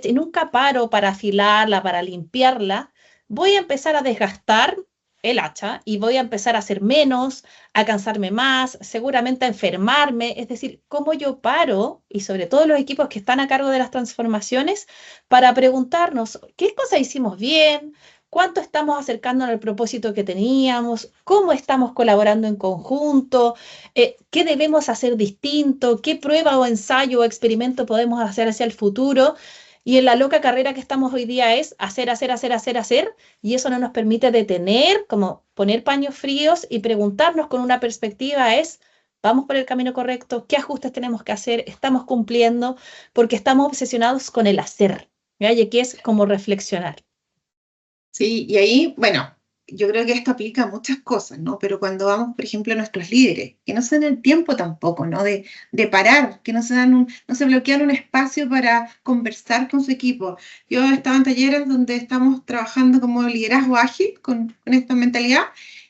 Speaker 3: y nunca paro para afilarla, para limpiarla, voy a empezar a desgastar el hacha y voy a empezar a hacer menos, a cansarme más, seguramente a enfermarme. Es decir, cómo yo paro, y sobre todo los equipos que están a cargo de las transformaciones, para preguntarnos qué cosas hicimos bien, cuánto estamos acercándonos al propósito que teníamos, cómo estamos colaborando en conjunto, qué debemos hacer distinto, qué prueba o ensayo o experimento podemos hacer hacia el futuro. Y en la loca carrera que estamos hoy día es hacer, hacer, hacer, hacer, hacer, y eso no nos permite detener, como poner paños fríos y preguntarnos con una perspectiva es, ¿vamos por el camino correcto? ¿Qué ajustes tenemos que hacer? ¿Estamos cumpliendo? Porque estamos obsesionados con el hacer, ¿ya? Y aquí es como reflexionar.
Speaker 2: Sí, y ahí, bueno, yo creo que esto aplica a muchas cosas, ¿no? Pero cuando vamos, por ejemplo, a nuestros líderes, que no se den el tiempo tampoco, ¿no? De parar, que no se bloquean un espacio para conversar con su equipo. Yo estaba en talleres donde estamos trabajando como liderazgo ágil con esta mentalidad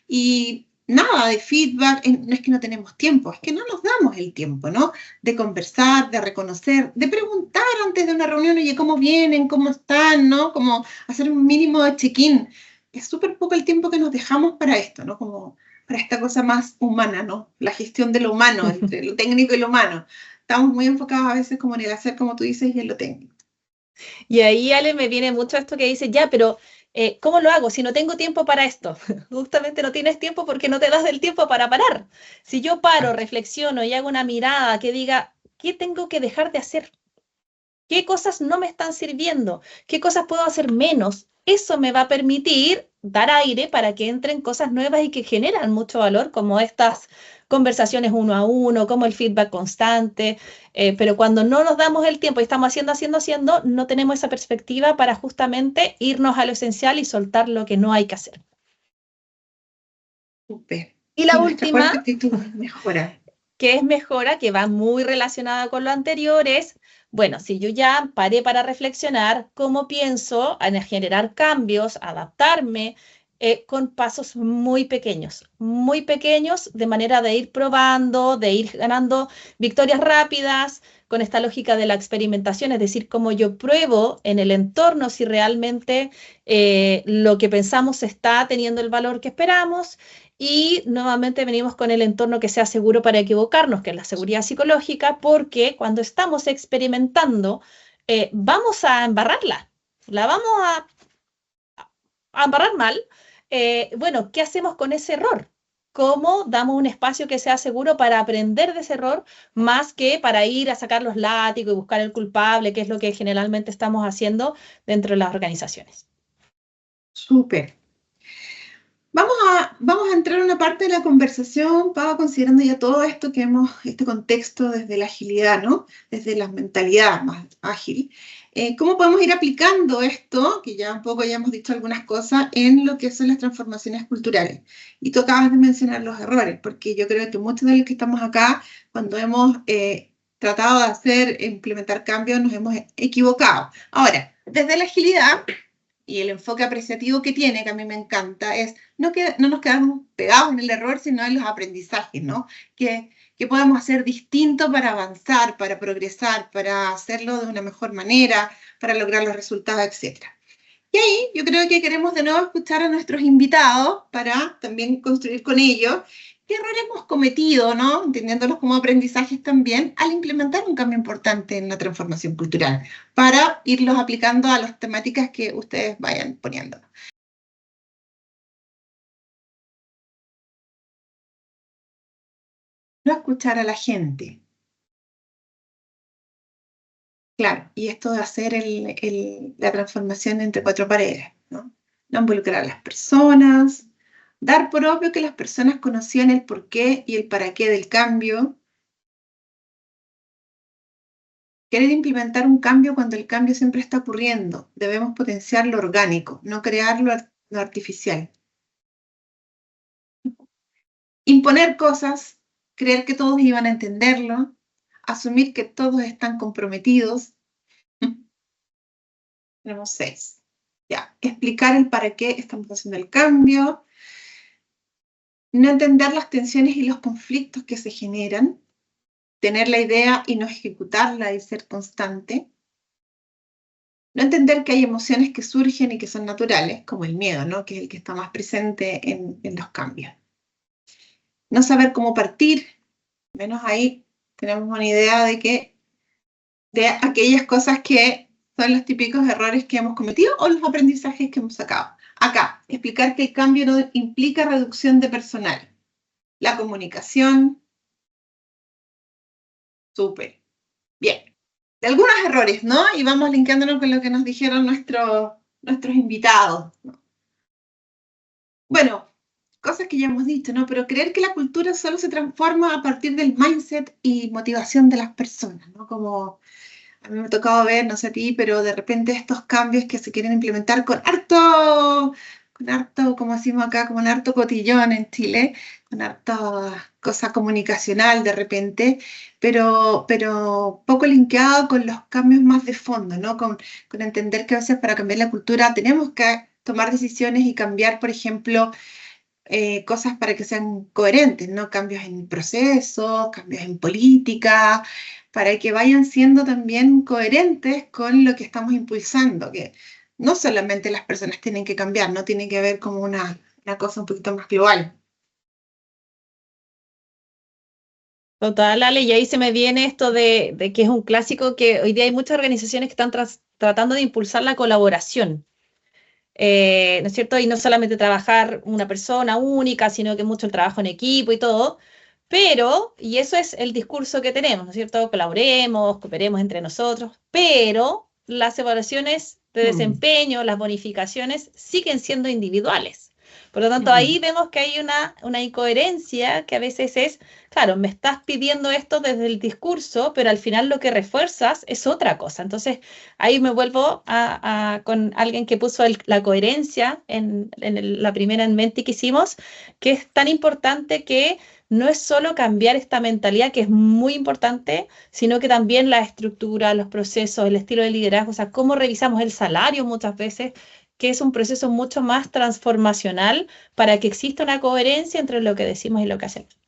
Speaker 2: y nada de feedback, no es que no tenemos tiempo, es que no nos damos el tiempo, ¿no? De conversar, de reconocer, de preguntar antes de una reunión, oye, ¿cómo vienen? ¿Cómo están? ¿No? Como hacer un mínimo de check-in. Es súper poco el tiempo que nos dejamos para esto, ¿no? Como para esta cosa más humana, ¿no? La gestión de lo humano, entre lo técnico y lo humano. Estamos muy enfocados a veces como en el hacer, como tú dices, y en lo técnico.
Speaker 3: Y ahí, Ale, me viene mucho esto que dice, ya, pero ¿cómo lo hago si no tengo tiempo para esto? Justamente no tienes tiempo porque no te das el tiempo para parar. Si yo paro, reflexiono y hago una mirada que diga, qué tengo que dejar de hacer, qué cosas no me están sirviendo, qué cosas puedo hacer menos. Eso me va a permitir dar aire para que entren cosas nuevas y que generan mucho valor, como estas conversaciones uno a uno, como el feedback constante, pero cuando no nos damos el tiempo y estamos haciendo, no tenemos esa perspectiva para justamente irnos a lo esencial y soltar lo que no hay que hacer.
Speaker 2: Súper.
Speaker 3: Y la
Speaker 2: nuestra
Speaker 3: última,
Speaker 2: cuarta actitud es mejora.
Speaker 3: que es mejora, que va muy relacionada con lo anterior, es, bueno, si yo ya paré para reflexionar, ¿cómo pienso en generar cambios, adaptarme con pasos muy pequeños, de manera de ir probando, de ir ganando victorias rápidas, con esta lógica de la experimentación, es decir, cómo yo pruebo en el entorno si realmente lo que pensamos está teniendo el valor que esperamos. Y nuevamente venimos con el entorno que sea seguro para equivocarnos, que es la seguridad psicológica, porque cuando estamos experimentando, vamos a embarrarla, la vamos a embarrar mal. Bueno, ¿qué hacemos con ese error? ¿Cómo damos un espacio que sea seguro para aprender de ese error, más que para ir a sacar los látigos y buscar el culpable, que es lo que generalmente estamos haciendo dentro de las organizaciones?
Speaker 2: Súper. Vamos a entrar en una parte de la conversación, Pau, considerando ya todo esto que este contexto desde la agilidad, ¿no? Desde la mentalidad más ágil. ¿Cómo podemos ir aplicando esto, que ya un poco ya hemos dicho algunas cosas, en lo que son las transformaciones culturales? Y tú acabas de mencionar los errores, porque yo creo que muchos de los que estamos acá, cuando hemos tratado de implementar cambios, nos hemos equivocado. Ahora, desde la agilidad y el enfoque apreciativo que tiene, que a mí me encanta, es no nos quedamos pegados en el error, sino en los aprendizajes, ¿no? ¿Qué podemos hacer distinto para avanzar, para progresar, para hacerlo de una mejor manera, para lograr los resultados, etcétera? Y ahí yo creo que queremos de nuevo escuchar a nuestros invitados para también construir con ellos qué errores hemos cometido, ¿no? Entendiéndolos como aprendizajes también, al implementar un cambio importante en la transformación cultural, para irlos aplicando a las temáticas que ustedes vayan poniendo. No escuchar a la gente. Claro, y esto de hacer la transformación entre cuatro paredes, ¿no? No involucrar a las personas, dar por obvio que las personas conocían el porqué y el para qué del cambio, querer implementar un cambio cuando el cambio siempre está ocurriendo. Debemos potenciar lo orgánico, no crear lo artificial. Imponer cosas, creer que todos iban a entenderlo, asumir que todos están comprometidos. Tenemos 6. Ya, explicar el para qué estamos haciendo el cambio, no entender las tensiones y los conflictos que se generan, tener la idea y no ejecutarla y ser constante, no entender que hay emociones que surgen y que son naturales, como el miedo, ¿no? Que es el que está más presente en los cambios. No saber cómo partir, menos ahí tenemos una idea de aquellas cosas que son los típicos errores que hemos cometido o los aprendizajes que hemos sacado. Acá, explicar que el cambio no implica reducción de personal. La comunicación, súper. Bien. De algunos errores, ¿no? Y vamos linkeándonos con lo que nos dijeron nuestros invitados, ¿no? Bueno, cosas que ya hemos dicho, ¿no? Pero creer que la cultura solo se transforma a partir del mindset y motivación de las personas, ¿no? Como a mí me ha tocado ver, no sé a ti, pero de repente estos cambios que se quieren implementar con harto, como decimos acá, como un harto cotillón en Chile, con harta cosa comunicacional de repente, pero poco linkeado con los cambios más de fondo, ¿no? Con entender que a veces para cambiar la cultura tenemos que tomar decisiones y cambiar, por ejemplo, cosas para que sean coherentes, ¿no? Cambios en procesos, cambios en política, para que vayan siendo también coherentes con lo que estamos impulsando, que no solamente las personas tienen que cambiar, no tiene que haber como una cosa un poquito más global.
Speaker 3: Total, Ale, y ahí se me viene esto de que es un clásico que hoy día hay muchas organizaciones que están tratando de impulsar la colaboración. ¿No es cierto? Y no solamente trabajar una persona única, sino que mucho el trabajo en equipo y todo, Pero, y eso es el discurso que tenemos, ¿no es cierto? Colaboremos, cooperemos entre nosotros, pero las evaluaciones de desempeño, las bonificaciones siguen siendo individuales. Por lo tanto, ahí vemos que hay una incoherencia que a veces es, claro, me estás pidiendo esto desde el discurso, pero al final lo que refuerzas es otra cosa. Entonces, ahí me vuelvo con alguien que puso la coherencia en la primera en mente que hicimos, que es tan importante que no es solo cambiar esta mentalidad, que es muy importante, sino que también la estructura, los procesos, el estilo de liderazgo, o sea, cómo revisamos el salario muchas veces, que es un proceso mucho más transformacional para que exista una coherencia entre lo que decimos y lo que hacemos.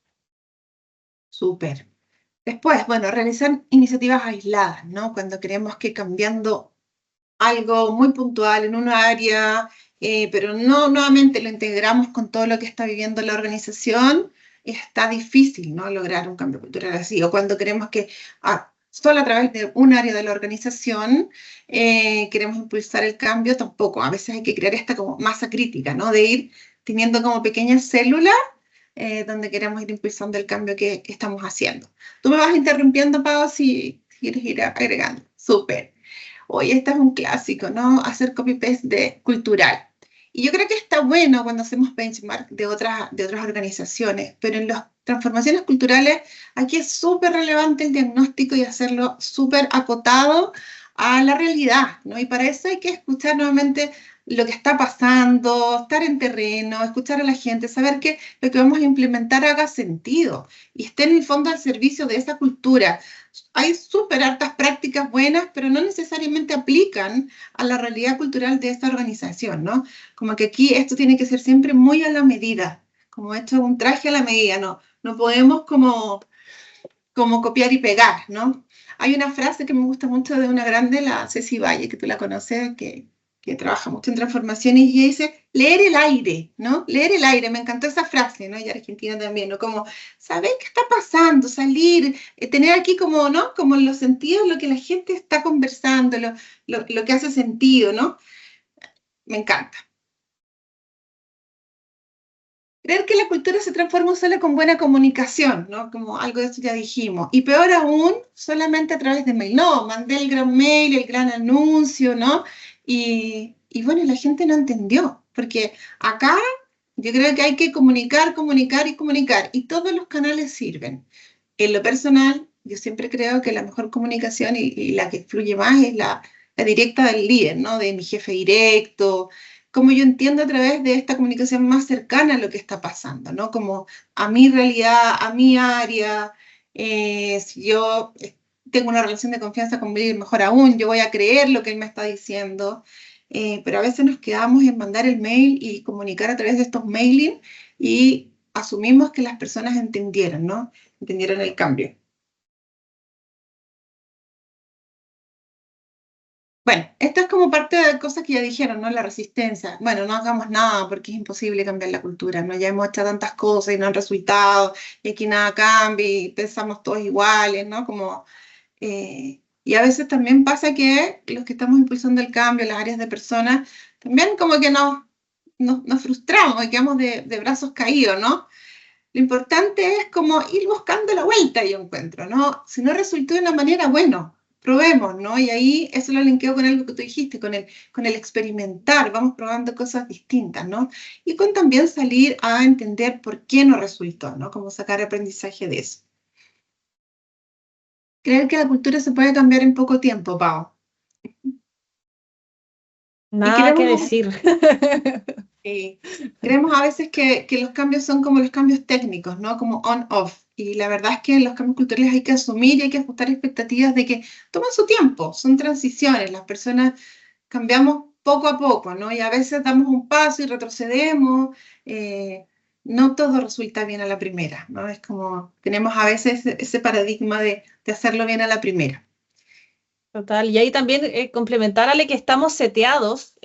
Speaker 2: Súper. Después, bueno, realizar iniciativas aisladas, ¿no? Cuando creemos que cambiando algo muy puntual en una área, pero no nuevamente lo integramos con todo lo que está viviendo la organización, está difícil, ¿no? Lograr un cambio cultural así. O cuando queremos que solo a través de un área de la organización queremos impulsar el cambio, tampoco. A veces hay que crear esta como masa crítica, ¿no? De ir teniendo como pequeñas células donde queremos ir impulsando el cambio que estamos haciendo. Tú me vas interrumpiendo, Pau, si quieres ir agregando. Súper. Hoy este es un clásico, ¿no? Hacer copy-paste de cultural. Y yo creo que está bueno cuando hacemos benchmark de otras organizaciones, pero en las transformaciones culturales aquí es súper relevante el diagnóstico y hacerlo súper acotado a la realidad, ¿no? Y para eso hay que escuchar nuevamente lo que está pasando, estar en terreno, escuchar a la gente, saber que lo que vamos a implementar haga sentido y esté en el fondo al servicio de esa cultura. Hay súper hartas prácticas buenas, pero no necesariamente aplican a la realidad cultural de esta organización, ¿no? Como que aquí esto tiene que ser siempre muy a la medida, como hecho un traje a la medida, no podemos como copiar y pegar, ¿no? Hay una frase que me gusta mucho de una grande, la Ceci Valle, que tú la conoces, que trabaja mucho en transformaciones, y ella dice, leer el aire, ¿no? Leer el aire, me encantó esa frase, ¿no? Y Argentina también, ¿no? Como, saber qué está pasando, salir, tener aquí como, ¿no? Como en los sentidos, lo que la gente está conversando, lo que hace sentido, ¿no? Me encanta. Creer que la cultura se transforma solo con buena comunicación, ¿no? Como algo de eso ya dijimos. Y peor aún, solamente a través de mail. No, mandé el gran mail, el gran anuncio, ¿no? Y bueno, la gente no entendió, porque acá yo creo que hay que comunicar, comunicar y comunicar, y todos los canales sirven. En lo personal, yo siempre creo que la mejor comunicación y la que fluye más es la directa del líder, ¿no? De mi jefe directo, como yo entiendo a través de esta comunicación más cercana a lo que está pasando, ¿no? Como a mi realidad, a mi área, si yo tengo una relación de confianza con mi líder, mejor aún, yo voy a creer lo que él me está diciendo, pero a veces nos quedamos en mandar el mail y comunicar a través de estos mailing y asumimos que las personas entendieron, ¿no? Entendieron el cambio. Bueno, esto es como parte de cosas que ya dijeron, ¿no? La resistencia. Bueno, no hagamos nada porque es imposible cambiar la cultura, ¿no? Ya hemos hecho tantas cosas y no han resultado, y aquí nada cambia y pensamos todos iguales, ¿no? Como, y a veces también pasa que los que estamos impulsando el cambio, las áreas de personas, también como que nos frustramos y quedamos de brazos caídos, ¿no? Lo importante es como ir buscando la vuelta, yo encuentro, ¿no? Si no resultó de una manera, bueno, probemos, ¿no? Y ahí eso lo linkeo con algo que tú dijiste, con el experimentar, vamos probando cosas distintas, ¿no? Y con también salir a entender por qué no resultó, ¿no? Como sacar aprendizaje de eso. Creer que la cultura se puede cambiar en poco tiempo, Pau.
Speaker 3: Nada que decir.
Speaker 2: Creemos a veces que los cambios son como los cambios técnicos, ¿no? Como on-off. Y la verdad es que los cambios culturales hay que asumir y hay que ajustar expectativas de que toman su tiempo, son transiciones, las personas cambiamos poco a poco, ¿no? Y a veces damos un paso y retrocedemos, no todo resulta bien a la primera, ¿no? Es como, tenemos a veces ese paradigma de hacerlo bien a la primera.
Speaker 3: Total, y ahí también complementar a lo que estamos seteados,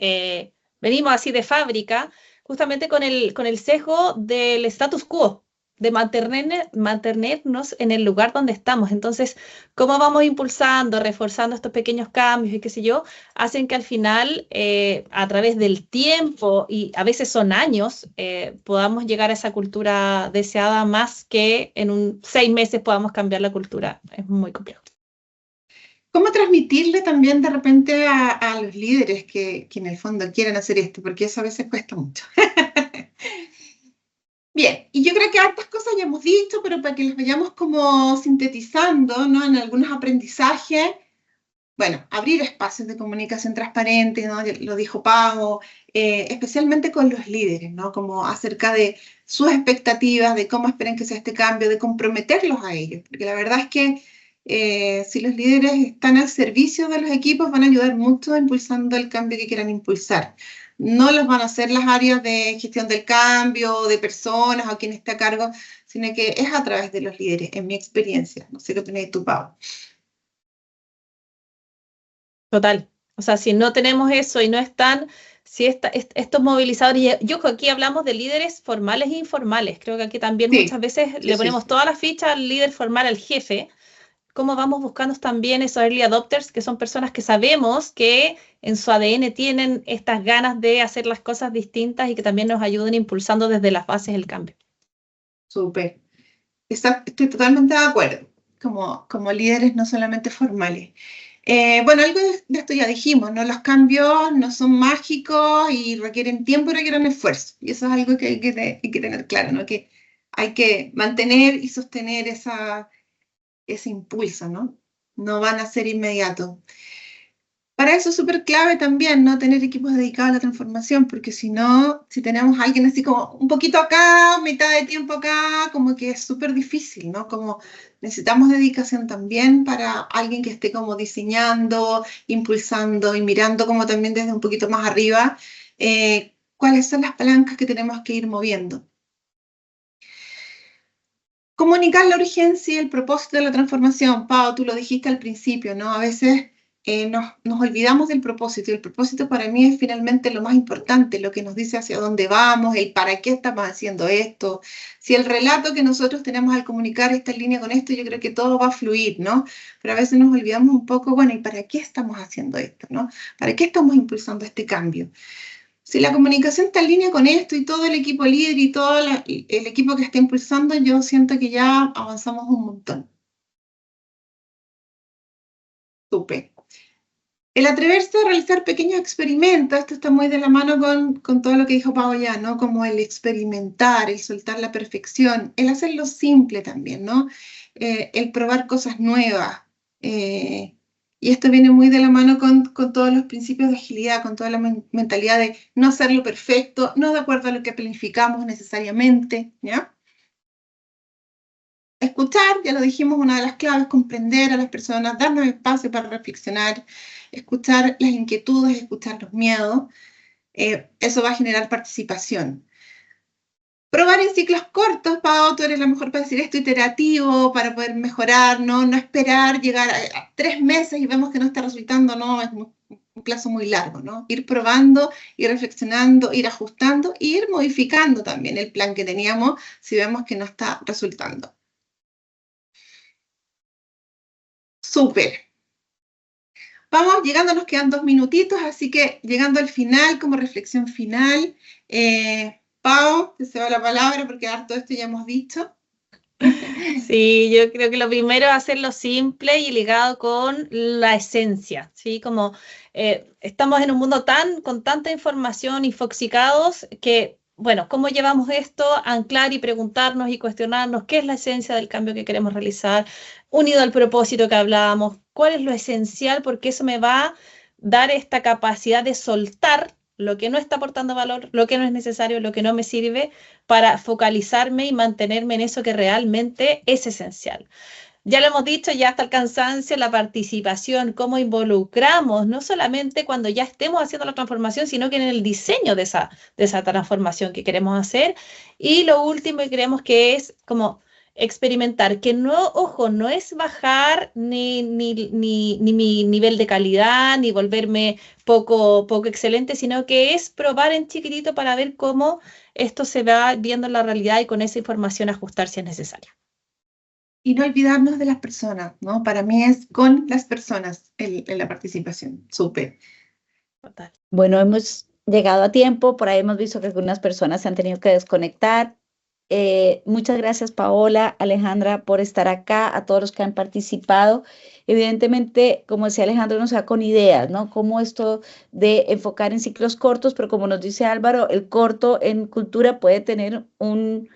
Speaker 3: venimos así de fábrica, justamente con el sesgo del status quo. de mantenernos en el lugar donde estamos. Entonces, cómo vamos impulsando, reforzando estos pequeños cambios y qué sé yo, hacen que al final, a través del tiempo, y a veces son años, podamos llegar a esa cultura deseada más que en 6 meses podamos cambiar la cultura. Es muy complejo.
Speaker 2: ¿Cómo transmitirle también de repente a los líderes que en el fondo quieren hacer esto? Porque eso a veces cuesta mucho. Bien, y yo creo que hartas cosas ya hemos dicho, pero para que las vayamos como sintetizando, ¿no? En algunos aprendizajes, bueno, abrir espacios de comunicación transparente, ¿no? Lo dijo Pau, especialmente con los líderes, ¿no? Como acerca de sus expectativas, de cómo esperan que sea este cambio, de comprometerlos a ellos, porque la verdad es que si los líderes están al servicio de los equipos, van a ayudar mucho impulsando el cambio que quieran impulsar. No los van a hacer las áreas de gestión del cambio, de personas o quien esté a cargo, sino que es a través de los líderes, en mi experiencia. No sé qué opinas tú, Pau.
Speaker 3: Total. O sea, si no tenemos eso y no están, si estos movilizadores, y ojo, aquí hablamos de líderes formales e informales. Creo que aquí también muchas veces le ponemos toda la ficha al líder formal, al jefe. Cómo vamos buscando también esos early adopters, que son personas que sabemos que en su ADN tienen estas ganas de hacer las cosas distintas y que también nos ayuden impulsando desde las bases el cambio.
Speaker 2: Súper. Estoy totalmente de acuerdo, como líderes no solamente formales. Bueno, algo de esto ya dijimos, ¿no? Los cambios no son mágicos y requieren tiempo y requieren esfuerzo. Y eso es algo que hay que tener claro, ¿no? Que hay que mantener y sostener ese impulso, ¿no? No van a ser inmediatos. Para eso es súper clave también, ¿no? Tener equipos dedicados a la transformación, porque si no, si tenemos a alguien así como un poquito acá, mitad de tiempo acá, como que es súper difícil, ¿no? Como necesitamos dedicación también para alguien que esté como diseñando, impulsando y mirando como también desde un poquito más arriba, cuáles son las palancas que tenemos que ir moviendo. Comunicar la urgencia y el propósito de la transformación. Pau, tú lo dijiste al principio, ¿no? A veces nos olvidamos del propósito, y el propósito para mí es finalmente lo más importante, lo que nos dice hacia dónde vamos, el para qué estamos haciendo esto. Si el relato que nosotros tenemos al comunicar está en línea con esto, yo creo que todo va a fluir, ¿no? Pero a veces nos olvidamos un poco, bueno, ¿y para qué estamos haciendo esto, no? ¿Para qué estamos impulsando este cambio? Si la comunicación está en línea con esto y todo el equipo líder y todo el equipo que está impulsando, yo siento que ya avanzamos un montón. Súper. El atreverse a realizar pequeños experimentos, esto está muy de la mano con todo lo que dijo Pau ya, ¿no? Como el experimentar, el soltar la perfección, el hacerlo simple también, ¿no? El probar cosas nuevas. Y esto viene muy de la mano con todos los principios de agilidad, con toda la mentalidad de no hacerlo perfecto, no de acuerdo a lo que planificamos necesariamente, ¿ya? Escuchar, ya lo dijimos, una de las claves, comprender a las personas, darnos espacio para reflexionar, escuchar las inquietudes, escuchar los miedos, eso va a generar participación. Probar en ciclos cortos, Pau, tú eres la mejor para decir esto, iterativo, para poder mejorar, no esperar llegar a 3 meses y vemos que no está resultando, no, es un plazo muy largo, ¿no? Ir probando, ir reflexionando, ir ajustando e ir modificando también el plan que teníamos si vemos que no está resultando. Súper. Vamos llegando, nos quedan 2 minutitos, así que llegando al final, como reflexión final, Pau, te cedo la palabra porque harto esto ya hemos dicho.
Speaker 3: Sí, yo creo que lo primero es hacerlo simple y ligado con la esencia, ¿sí? Como estamos en un mundo con tanta información y infoxicados que, bueno, ¿cómo llevamos esto a anclar y preguntarnos y cuestionarnos qué es la esencia del cambio que queremos realizar, unido al propósito que hablábamos, cuál es lo esencial? Porque eso me va a dar esta capacidad de soltar lo que no está aportando valor, lo que no es necesario, lo que no me sirve, para focalizarme y mantenerme en eso que realmente es esencial. Ya lo hemos dicho, ya hasta el cansancio, la participación, cómo involucramos, no solamente cuando ya estemos haciendo la transformación, sino que en el diseño de esa transformación que queremos hacer. Y lo último que creemos que es como experimentar, que no, ojo, no es bajar ni mi nivel de calidad, ni volverme poco excelente, sino que es probar en chiquitito para ver cómo esto se va viendo en la realidad y con esa información ajustar si es necesario.
Speaker 2: Y no olvidarnos de las personas, ¿no? Para mí es con las personas en la participación. Súper.
Speaker 3: Total.
Speaker 1: Bueno, hemos llegado a tiempo, por ahí hemos visto que algunas personas se han tenido que desconectar. Muchas gracias, Paola, Alejandra, por estar acá, a todos los que han participado. Evidentemente, como decía Alejandro, nos da con ideas, ¿no? Cómo esto de enfocar en ciclos cortos, pero como nos dice Álvaro, el corto en cultura puede tener un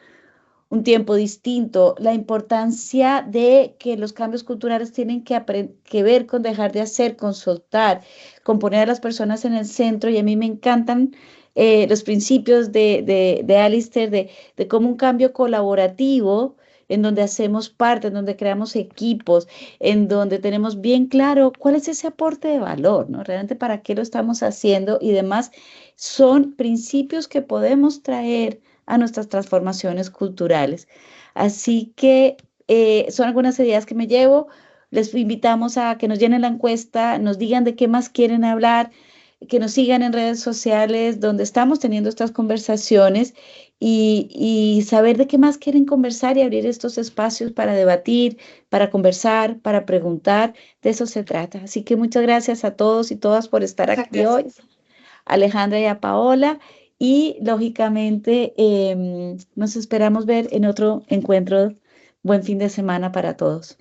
Speaker 1: tiempo distinto, la importancia de que los cambios culturales tienen que ver con dejar de hacer, con soltar, con poner a las personas en el centro, y a mí me encantan los principios de Alistair, de cómo un cambio colaborativo, en donde hacemos parte, en donde creamos equipos, en donde tenemos bien claro cuál es ese aporte de valor, ¿no? Realmente para qué lo estamos haciendo y demás, son principios que podemos traer a nuestras transformaciones culturales. Así que son algunas ideas que me llevo. Les invitamos a que nos llenen la encuesta, nos digan de qué más quieren hablar, que nos sigan en redes sociales donde estamos teniendo estas conversaciones y saber de qué más quieren conversar y abrir estos espacios para debatir, para conversar, para preguntar. De eso se trata. Así que muchas gracias a todos y todas por estar
Speaker 2: Muchas
Speaker 1: aquí hoy.
Speaker 2: gracias.
Speaker 1: Alejandra y a Paola. Y lógicamente nos esperamos ver en otro encuentro. Buen fin de semana para todos.